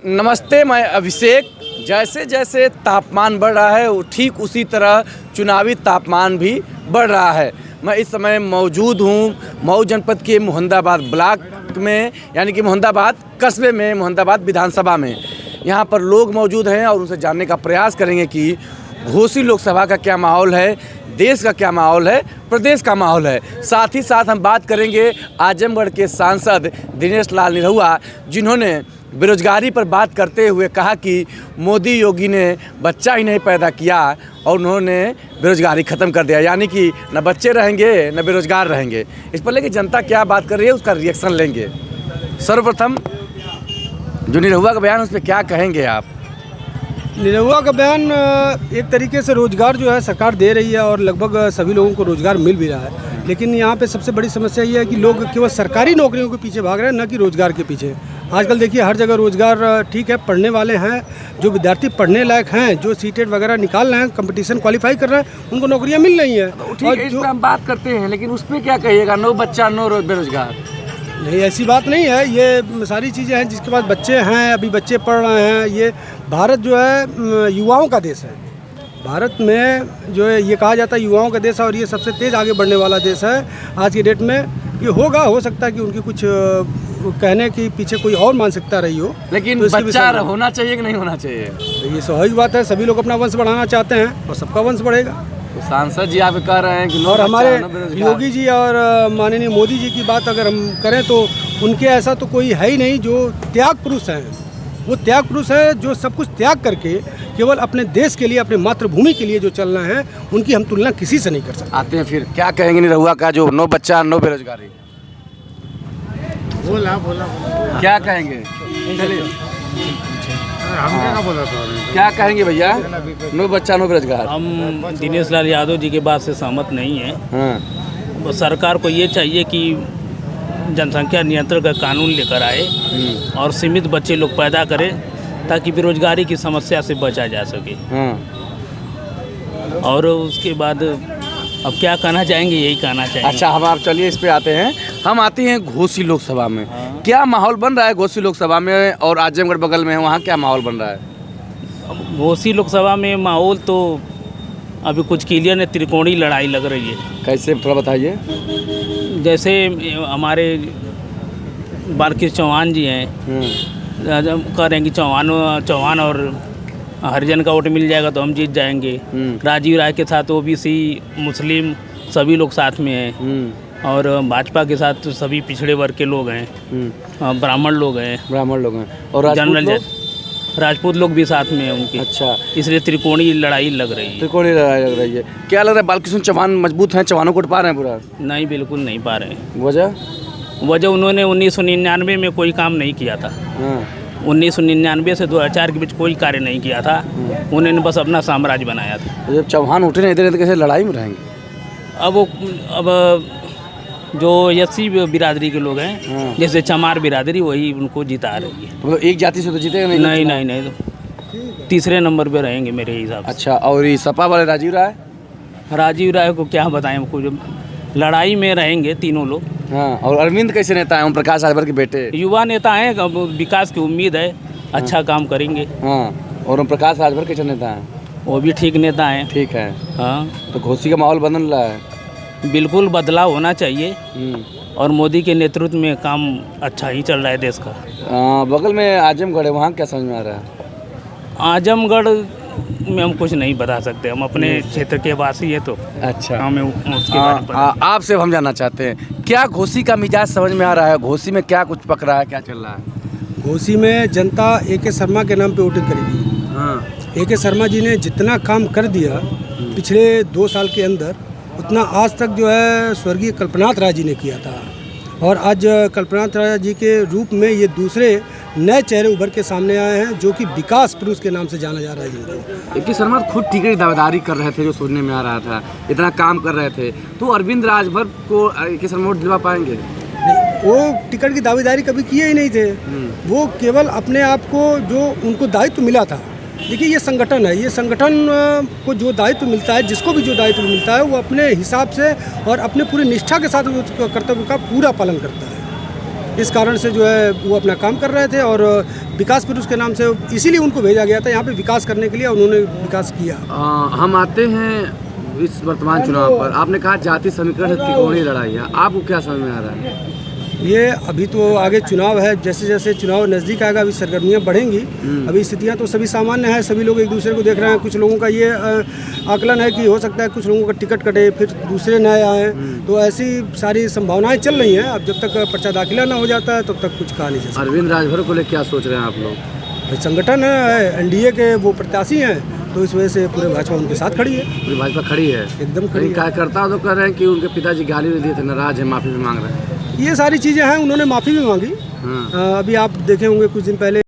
नमस्ते, मैं अभिषेक। जैसे जैसे तापमान बढ़ रहा है ठीक उसी तरह चुनावी तापमान भी बढ़ रहा है। मैं इस समय मौजूद हूँ मऊ जनपद के मोहम्मदाबाद ब्लॉक में, यानी कि मोहम्मदाबाद कस्बे में, मोहम्मदाबाद विधानसभा में। यहाँ पर लोग मौजूद हैं और उनसे जानने का प्रयास करेंगे कि घोसी लोकसभा का क्या माहौल है, देश का क्या माहौल है, प्रदेश का माहौल है। साथ ही साथ हम बात करेंगे आजमगढ़ के सांसद दिनेश लाल निरहुआ, जिन्होंने बेरोजगारी पर बात करते हुए कहा कि मोदी योगी ने बच्चा ही नहीं पैदा किया और उन्होंने बेरोजगारी ख़त्म कर दिया, यानी कि न बच्चे रहेंगे न बेरोजगार रहेंगे। इस पर लेकिन जनता क्या बात कर रही है उसका रिएक्शन लेंगे। सर्वप्रथम जो निरहुआ का बयान उस पर क्या कहेंगे आप? निरहुआ का बयान एक तरीके से रोज़गार जो है सरकार दे रही है और लगभग सभी लोगों को रोज़गार मिल भी रहा है, लेकिन यहाँ पे सबसे बड़ी समस्या ये है कि लोग केवल सरकारी नौकरियों के पीछे भाग रहे हैं, न कि रोज़गार के पीछे। आजकल देखिए हर जगह रोज़गार ठीक है, पढ़ने वाले हैं, जो विद्यार्थी पढ़ने लायक हैं, जो सीटेट वगैरह निकाल रहे हैं, कंपटीशन क्वालिफाई कर रहे हैं, उनको नौकरियाँ मिल रही हैं। ठीक है, इस पर हम बात करते हैं, लेकिन उस पर क्या कहिएगा? नो बच्चा नो बेरोजगार। नहीं, ऐसी बात नहीं है। ये सारी चीज़ें हैं जिसके पास बच्चे हैं, अभी बच्चे पढ़ रहे हैं। ये भारत जो है युवाओं का देश है। भारत में जो है ये कहा जाता है युवाओं का देश है और ये सबसे तेज़ आगे बढ़ने वाला देश है आज की डेट में। ये हो सकता है कि उनकी कुछ कहने के पीछे कोई और मानसिकता रही हो, लेकिन तो बच्चा होना चाहिए कि नहीं होना चाहिए? तो ये स्वाभाविक बात है, सभी लोग अपना वंश बढ़ाना चाहते हैं और सबका वंश बढ़ेगा। तो सांसद जी आप कह रहे हैं कि और हमारे योगी जी और माननीय मोदी जी की बात अगर हम करें तो उनके ऐसा तो कोई है ही नहीं जो त्याग पुरुष हैं। वो त्याग पुरुष है जो सब कुछ त्याग करके केवल अपने देश के लिए, अपने मातृभूमि के लिए जो चलना है, उनकी हम तुलना किसी से नहीं कर सकते। आते हैं फिर क्या कहेंगे निरहुआ का जो नो बच्चा नो बेरोजगारी? बोला क्या कहेंगे? चलिए, क्या कहेंगे भैया? नो बच्चा नो बेरोजगार। हम दिनेश लाल यादव जी के बात से सहमत नहीं हैं। हाँ। सरकार को ये चाहिए कि जनसंख्या नियंत्रण का कानून लेकर आए और सीमित बच्चे लोग पैदा करें ताकि बेरोजगारी की समस्या से बचा जा सके। हाँ। और उसके बाद अब क्या कहना चाहेंगे, यही कहना चाहेंगे। अच्छा, हम आप चलिए इस पे आते हैं। हम आते हैं घोसी लोकसभा में। क्या माहौल बन रहा है घोसी लोकसभा में? और आजमगढ़ बगल में है, वहाँ क्या माहौल बन रहा है? अब घोसी लोकसभा में माहौल तो अभी कुछ क्लियर है, त्रिकोणीय लड़ाई लग रही है। कैसे, थोड़ा बताइए। जैसे हमारे बालकृष्ण चौहान जी हैं, कह रहे हैं कि चौहान और हरिजन का वोट मिल जाएगा तो हम जीत जाएंगे। राजीव राय के साथ ओबीसी, मुस्लिम सभी लोग साथ में हैं और भाजपा के साथ तो सभी पिछड़े वर्ग के लोग हैं, ब्राह्मण लोग हैं और जनरल राजपूत लोग भी साथ में हैं उनके। अच्छा, इसलिए त्रिकोणीय लड़ाई लग रही है। त्रिकोणीय लड़ाई लग रही है। क्या लग रहा है बालकृष्ण चौहान मजबूत हैं, चौहानों को उठ पा रहे हैं पूरा? नहीं, बिल्कुल नहीं पा रहे हैं। वजह उन्होंने 1999 में कोई काम नहीं किया था। 1999 से 2004 के बीच कोई कार्य नहीं किया था। उन्होंने बस अपना साम्राज्य बनाया था। जब चौहान उठे नहीं दे रहे तो कैसे लड़ाई में रहेंगे? अब जो एससी बिरादरी के लोग हैं, जैसे चमार बिरादरी, वही उनको जिता रही है। तो एक जाति से तो जीतेगा नहीं? नहीं, तो तीसरे नंबर पे रहेंगे मेरे हिसाब से। अच्छा, और ये सपा वाले राजीव राय को क्या बताएं हमको, जो लड़ाई में रहेंगे तीनों लोग। हाँ, और अरविंद कैसे नेता हैं? ओम प्रकाश राजभर के बेटे, युवा नेता हैं, अब विकास की उम्मीद है, अच्छा काम करेंगे। हाँ, और ओम प्रकाश राजभर कैसे नेता हैं? वो भी ठीक नेता हैं। ठीक है। हाँ, तो घोसी का माहौल बदल रहा है। बिल्कुल बदलाव होना चाहिए और मोदी के नेतृत्व में काम अच्छा ही चल रहा है देश का। बगल में आजमगढ़ है, वहाँ क्या समझ में आ रहा है? आजमगढ़ में हम कुछ नहीं बता सकते, हम अपने क्षेत्र के वासी हैं तो। अच्छा, हमें उसके बारे में पता। आपसे हम जानना चाहते हैं क्या घोसी का मिजाज समझ में आ रहा है? घोसी में क्या कुछ पक रहा है, क्या चल रहा है? घोसी में जनता AK शर्मा के नाम पे वोटिंग करेगी। हाँ। AK शर्मा जी ने जितना काम कर दिया पिछले 2 साल के अंदर, उतना आज तक जो है स्वर्गीय कल्पनाथ राय जी ने किया था। और आज कल्पनाथ राय जी के रूप में ये दूसरे नए चेहरे उभर के सामने आए हैं जो कि विकास पुरुष के नाम से जाना जा रहा है जिनको। AK शर्मा खुद टिकट की दावेदारी कर रहे थे, जो सुनने में आ रहा था, इतना काम कर रहे थे, तो अरविंद राजभर को AK शर्मा वोट दिलवा पाएंगे? नहीं, वो टिकट की दावेदारी कभी किए ही नहीं थे। वो केवल अपने आप को, जो उनको दायित्व मिला था, देखिए ये संगठन है, ये संगठन को जो दायित्व मिलता है, जिसको भी जो दायित्व मिलता है, वो अपने हिसाब से और अपने पूरी निष्ठा के साथ कर्तव्य का पूरा पालन करता है। इस कारण से जो है वो अपना काम कर रहे थे और विकास पुरुष के नाम से इसीलिए उनको भेजा गया था यहाँ पे विकास करने के लिए, उन्होंने विकास किया। हम आते हैं इस वर्तमान चुनाव पर। आपने कहा जाति समीकरण से त्रिकोणीय लड़ाई है, आपको क्या समझ में आ रहा है? ये अभी तो आगे चुनाव है, जैसे जैसे चुनाव नज़दीक आएगा अभी सरगर्मियाँ बढ़ेंगी। अभी स्थितियाँ तो सभी सामान्य है, सभी लोग एक दूसरे को देख रहे हैं। कुछ लोगों का ये आकलन है कि हो सकता है कुछ लोगों का टिकट कटे फिर दूसरे नए आए, तो ऐसी सारी संभावनाएं चल रही हैं। अब जब तक पर्चा दाखिला ना हो जाता है तब तक कुछ कहा नहीं जा सकता। अरविंद राजभर को लेकर क्या सोच रहे हैं आप लोग? संगठन है, एनडीए के वो प्रत्याशी हैं, तो इस वजह से पूरे भाजपा उनके साथ खड़ी है। पूरी भाजपा खड़ी है, एकदम खड़ी है। कार्यकर्ता तो कह रहे हैं कि उनके पिताजी गाली भी दिए थे, नाराज है, माफ़ी भी मांग रहे हैं। ये सारी चीज़ें हैं, उन्होंने माफ़ी भी मांगी। अभी आप देखे होंगे कुछ दिन पहले